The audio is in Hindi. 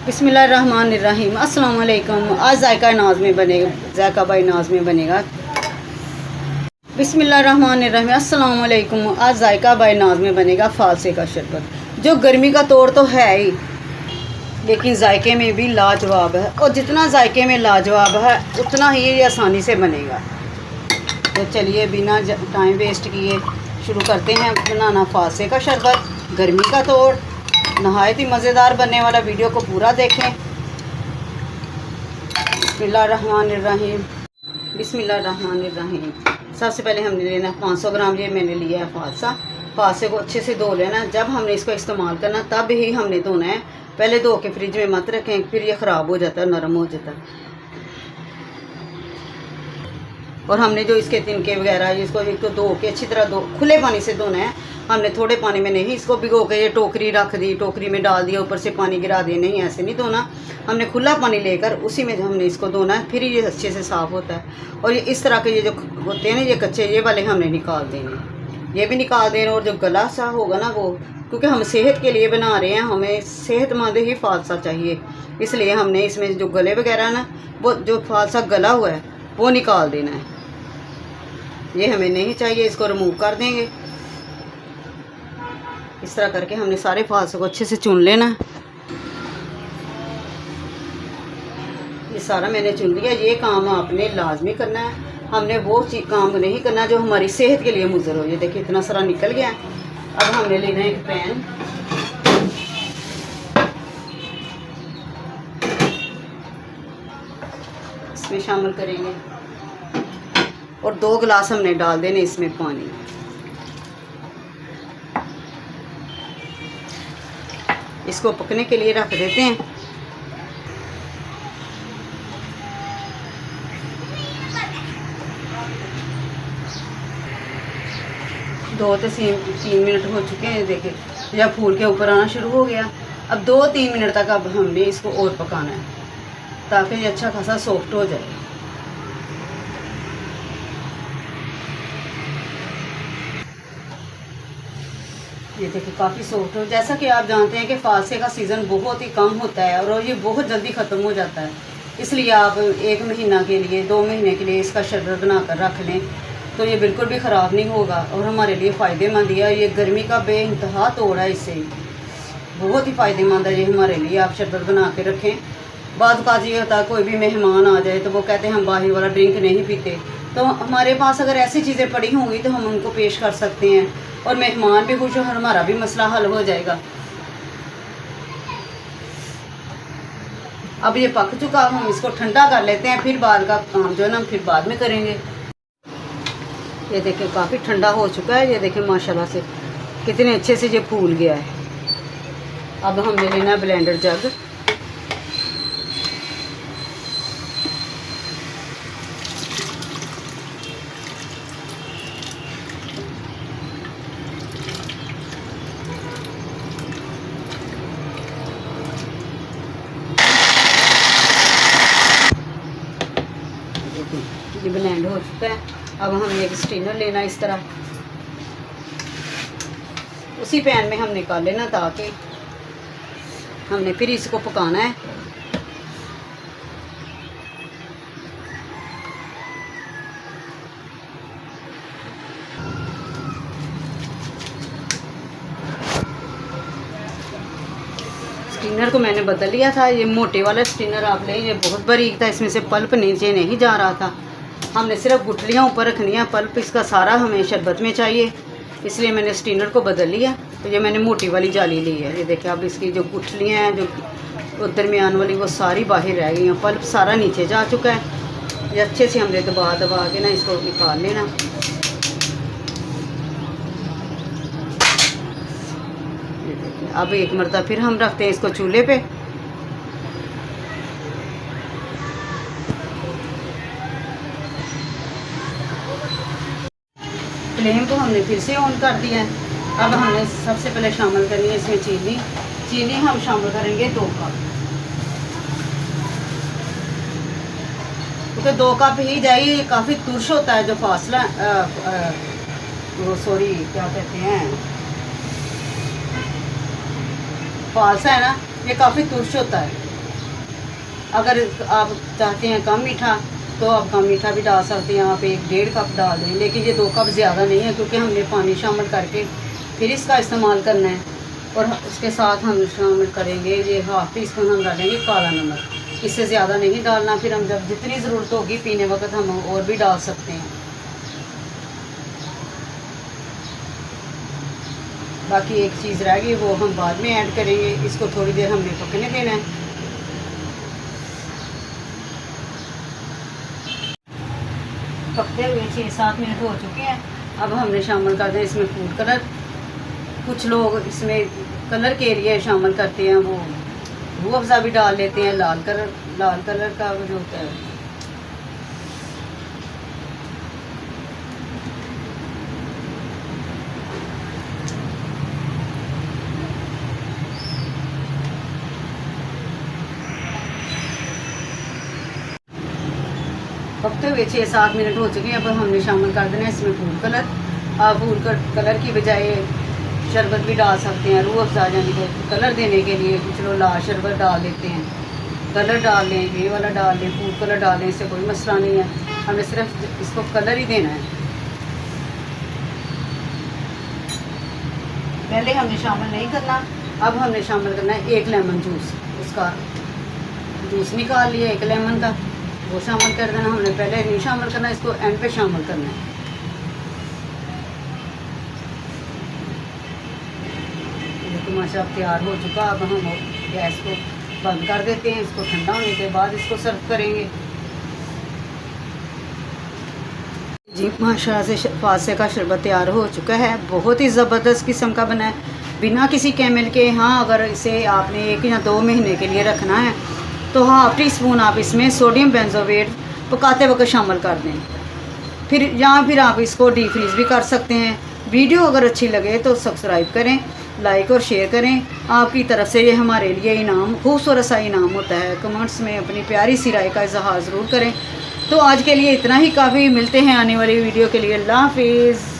बिस्मिल्लाहिर्रहमानिर्रहीम। अस्सलाम वालेकुम। आज जायका नाज में बनेगा, जायका बाई नाज में बनेगा। बिस्मिल्लाहिर्रहमानिर्रहीम। अस्सलाम वालेकुम। आज जायका बाई नाज में बनेगा फालसे का शरबत, जो गर्मी का तौर तो है ही, लेकिन जायके में भी लाजवाब है। और जितना जायके में लाजवाब है उतना ही ये आसानी से बनेगा। तो चलिए बिना टाइम वेस्ट किए शुरू करते हैं बनाना फालसे का शरबत। गर्मी का तौर नहायत ही मज़ेदार बनने वाला, वीडियो को पूरा देखें। बिस्मिल्लाहिर्रहमानिर्रहीम। बिस्मिल्लाहिर्रहमानिर्रहीम। सबसे पहले हमने लेना 500 ग्राम, ये मैंने लिया है फालसा। फालसे को अच्छे से धो लेना। जब हमने इसको इस्तेमाल करना तब ही हमने धोना है, पहले धो के फ्रिज में मत रखें, फिर ये ख़राब हो जाता है, नरम हो जाता है। और हमने जो इसके तिनके वगैरह, इसको एक तो धो के अच्छी तरह खुले पानी से धोना है। हमने थोड़े पानी में नहीं इसको भिगो के ये टोकरी रख दी, टोकरी में डाल दिया, ऊपर से पानी गिरा दिया, नहीं ऐसे नहीं धोना। हमने खुला पानी लेकर उसी में हमने इसको धोना है, फिर ये अच्छे से साफ़ होता है। और ये इस तरह के ये जो होते हैं ना, ये कच्चे, ये वाले हमने निकाल देने, ये भी निकाल देना। और जो गला सा होगा ना वो, क्योंकि हम सेहत के लिए बना रहे हैं, हमें सेहतमंद ही फालसा चाहिए, इसलिए हमने इसमें जो गले वगैरह ना, वो जो फालसा गला हुआ है वो निकाल देना है। ये हमें नहीं चाहिए, इसको रिमूव कर देंगे। इस तरह करके हमने सारे फालसों को अच्छे से चुन लेना है। ये सारा मैंने चुन लिया। ये काम आपने लाजमी करना है, हमने वो काम नहीं करना जो हमारी सेहत के लिए मुज़र हो। ये देखिए इतना सारा निकल गया है। अब हमने लेना है एक पैन, इसमें शामिल करेंगे और 2 गिलास हमने डाल देने इसमें पानी। इसको पकने के लिए रख देते हैं। दो से 3 मिनट हो चुके हैं। देखिए जब फूल के ऊपर आना शुरू हो गया, अब 2-3 मिनट तक अब हमने इसको और पकाना है, ताकि ये अच्छा खासा सॉफ्ट हो जाए। ये देखिए काफ़ी सॉफ्ट हो। जैसा कि आप जानते हैं कि फालसे का सीज़न बहुत ही कम होता है और ये बहुत जल्दी ख़त्म हो जाता है, इसलिए आप 1 महीना के लिए, 2 महीने के लिए इसका शरबत बना कर रख लें तो ये बिल्कुल भी ख़राब नहीं होगा और हमारे लिए फ़ायदेमंद है। ये गर्मी का बेइंतहा तोड़ है, इससे बहुत ही फ़ायदेमंद है ये हमारे लिए। आप शरबत बना के रखें। बाद का ये होता है कोई भी मेहमान आ जाए तो वो कहते हैं हम बाहर वाला ड्रिंक नहीं पीते, तो हमारे पास अगर ऐसी चीज़ें पड़ी होंगी तो हम उनको पेश कर सकते हैं और मेहमान भी खुश हो, हमारा भी मसला हल हो जाएगा। अब ये पक चुका, हम इसको ठंडा कर लेते हैं, फिर बाद का काम जो है ना फिर बाद में करेंगे। ये देखिए काफ़ी ठंडा हो चुका है। ये देखिए माशाल्लाह से कितने अच्छे से ये फूल गया है। अब हमने लेना है ब्लेंडर जग। ये ब्लेंड हो चुका है। अब हमें एक स्ट्रेनर लेना इस तरह, उसी पैन में हम निकाल लेना, ताकि हमने फिर इसको पकाना है। स्टिनर को मैंने बदल लिया था, ये मोटे वाला स्टिनर आप लें, ये बहुत बारीक था, इसमें से पल्प नीचे नहीं जा रहा था। हमने सिर्फ गुठलियाँ ऊपर रखनी है, पल्प इसका सारा हमें शरबत में चाहिए, इसलिए मैंने स्टिनर को बदल लिया। तो ये मैंने मोटी वाली जाली ली है। ये देखिए अब इसकी जो गुठलियाँ हैं, जो दरमियान वाली, वो सारी बाहर रह गई हैं, पल्प सारा नीचे जा चुका है। ये अच्छे से हमने दबा दबा के ना इसको निकाल लेना। अब एक मरतबा फिर हम रखते हैं इसको चूल्हे पे। फ्लेम को हमने फिर से ऑन कर दिया है। अब हमने सबसे पहले शामिल करनी है इसमें चीनी। चीनी हम शामिल करेंगे 2 कप, क्योंकि 2 कप ही जाइए। ये काफ़ी तुर्श होता है जो फासला, वो सॉरी क्या कहते हैं, फालसा है ना, ये काफ़ी तुर्श होता है। अगर आप चाहते हैं कम मीठा तो आप कम मीठा भी डाल सकते हैं, आप 1-1.5 कप डाल दें, लेकिन ये 2 कप ज़्यादा नहीं है क्योंकि हमने पानी शामिल करके फिर इसका इस्तेमाल करना है। और उसके साथ हम शामिल करेंगे ये ½ टीस्पून हम डालेंगे काला नमक, इससे ज़्यादा नहीं डालना, फिर हम जब जितनी ज़रूरत होगी पीने वक्त हम और भी डाल सकते हैं। बाकी एक चीज़ रह गई वो हम बाद में ऐड करेंगे, इसको थोड़ी देर हमने पकने देना है। पकते हुए 6-7 मिनट हो चुके हैं। अब हमने शामिल कर दें इसमें फूड कलर। कुछ लोग इसमें कलर के लिए शामिल करते हैं, वो रूह अफ़ज़ा भी डाल लेते हैं, लाल कलर का जो होता है। पकते हुए 6-7 मिनट हो चुके हैं। अब हमने शामिल कर देना है इसमें फूड कलर। आप फूड कलर की बजाय शरबत भी डाल सकते हैं, रूह अफ़ज़ा यानी कि कलर देने के लिए। कुछ लोग लाल शरबत डाल देते हैं, कलर डाल लें, ये वाला डाल लें, फूड कलर डाल लें, इससे कोई मसला नहीं है। हमें सिर्फ इसको कलर ही देना है। पहले हमने शामिल नहीं करना, अब हमने शामिल करना है 1 लेमन जूस। उसका जूस निकाल लिया 1 लेमन का, वो शामिल कर देना। हमने पहले नहीं शामिल करना, इसको एंड पे शामिल करना है। तो माशाअल्लाह तैयार हो चुका। अब हम गैस को बंद कर देते हैं, इसको ठंडा होने के बाद इसको सर्व करेंगे। जी माशाअल्लाह से फासे का शरबत तैयार हो चुका है, बहुत ही ज़बरदस्त किस्म का बना है, बिना किसी केमिकल के। हाँ, अगर इसे आपने 1 या 2 महीने के लिए रखना है तो ½ टीस्पून आप इसमें सोडियम बेंजोएट पकाते वक्त शामिल कर दें, फिर आप इसको डीप फ्रीज़ भी कर सकते हैं। वीडियो अगर अच्छी लगे तो सब्सक्राइब करें, लाइक और शेयर करें। आपकी तरफ से ये हमारे लिए इनाम, खूबसूरत सा इनाम होता है। कमेंट्स में अपनी प्यारी सी राय का इजहार ज़रूर करें। तो आज के लिए इतना ही काफ़ी, मिलते हैं आने वाली वीडियो के लिए। अल्लाह हाफिज़।